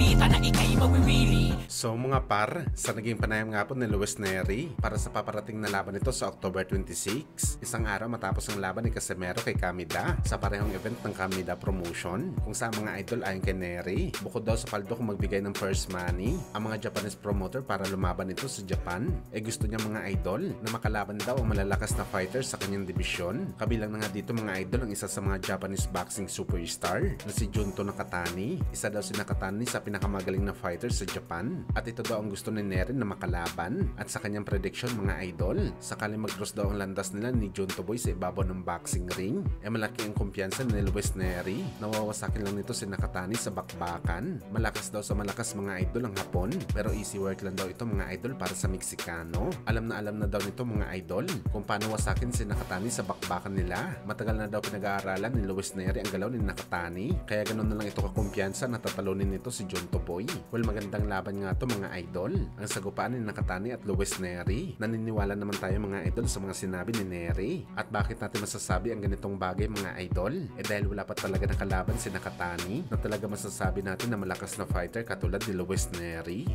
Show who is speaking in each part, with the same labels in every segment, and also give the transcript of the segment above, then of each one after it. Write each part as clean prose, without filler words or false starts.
Speaker 1: balita na ikay mawiwili.
Speaker 2: So mga par, sa naging panayam nga po ni Luis Nery para sa paparating na laban nito sa October 26, isang araw matapos ang laban ni Casimero kay Kamida sa parehong event ng Kamida Promotion, kung saan mga idol ayon kay Nery, bukod daw sa paldo kung magbigay ng first money, ang mga Japanese promoter para lumaban ito sa Japan, gusto niya mga idol na makalaban daw ang malalakas na fighters sa kanyang dibisyon. Kabilang na nga dito mga idol ang isa sa mga Japanese boxing superstar na si Junto Nakatani. Isa daw si Nakatani sa pinakamagaling na fighters sa Japan. At ito daw ang gusto ni Nery na makalaban. At sa kanyang prediction mga idol, sakaling mag-cross daw ang landas nila ni Junto Boy sa ibabaw ng boxing ring, malaki ang kumpiyansa ni Luis Nery. Nawawasakin lang nito si Nakatani sa bakbakan. Malakas daw sa malakas mga idol ang Hapon, pero easy work lang daw ito mga idol para sa Meksikano. Alam na daw nito mga idol kung paano wasakin si Nakatani sa bakbakan nila. Matagal na daw pinag-aaralan ni Luis Nery ang galaw ni Nakatani, kaya ganun na lang ito kakumpiyansa na tatalunin nito si Junto Boy. Well, magandang laban nga to mga idol, ang sagupaan ni Nakatani at Luis Nery. Naniniwala naman tayo mga idol sa mga sinabi ni Nery. At bakit natin masasabi ang ganitong bagay mga idol? Dahil wala pa talaga nakalaban si Nakatani na talaga masasabi natin na malakas na fighter katulad ni Luis Nery.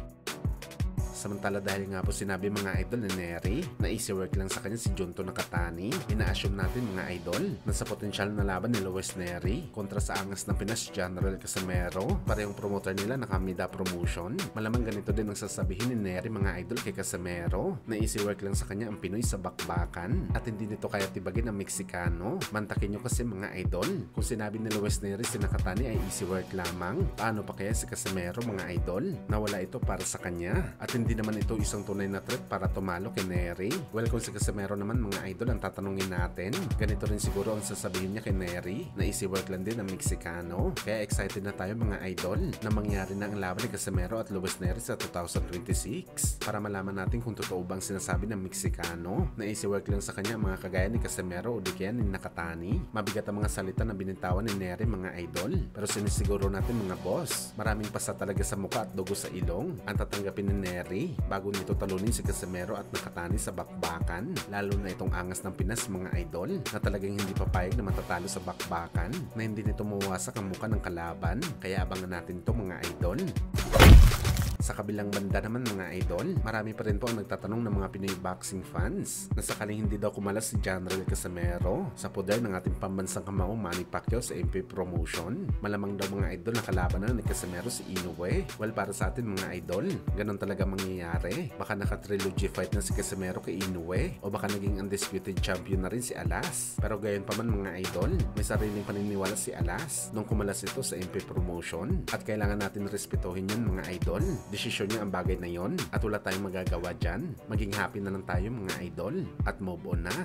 Speaker 2: Samantala dahil nga po sinabi mga idol ni Nery na easy work lang sa kanya si Junto Nakatani, ina-assume natin mga idol na sa potensyal na laban ni Luis Nery kontra sa angas ng Pinas General Casimero, parehong promoter nila na Kamida Promotion, malamang ganito din ang sasabihin ni Nery mga idol kay Casimero na easy work lang sa kanya ang Pinoy sa bakbakan at hindi nito kaya tibagin ang Meksikano. Mantakin nyo kasi mga idol, kung sinabi ni Luis Nery si Nakatani ay easy work lamang, paano pa kaya si Casimero mga idol? Nawala ito para sa kanya at hindi naman ito isang tunay na threat para tumalo kay Nery. Well, kung si Casimero naman mga idol ang tatanungin natin, ganito rin siguro ang sasabihin niya kay Nery na easy work lang din ang Meksikano. Kaya excited na tayo mga idol na mangyari na ang laban ni Casimero at Luis Nery sa 2026 para malaman natin kung totoo bang sinasabi ng Meksikano na easy work lang sa kanya mga kagaya ni Casimero o di kaya ni Nakatani. Mabigat ang mga salita na binitawan ni Nery mga idol, pero sinisiguro natin mga boss, maraming pasa talaga sa muka at dugo sa ilong ang tatanggapin ni Nery bago nito talunin si Casimero at Nakatani sa bakbakan, lalo na itong angas ng Pinas mga idol na talagang hindi papayag na matatalo sa bakbakan, na hindi nito mawasak ang muka ng kalaban, kaya abangan natin to mga idol. Sa kabilang banda naman mga idol, marami pa rin po ang nagtatanong ng mga Pinoy boxing fans na sakaling hindi daw kumalas si General Casimero sa poder ng ating pambansang kamao Manny Pacquiao sa MP Promotion. Malamang daw mga idol na kalaban na ni Casimero si Inoue. Well, para sa atin mga idol, ganun talaga mangyayari. Baka naka-trilogy fight na si Casimero kay Inoue o baka naging undisputed champion na rin si Alas. Pero gayon pa man mga idol, may sariling paniniwala si Alas nung kumalas ito sa MP Promotion at kailangan natin respetuhin yun mga idol. Desisyon niya ang bagay na yon at wala tayong magagawa dyan. Maging happy na lang tayo mga idol at move on na.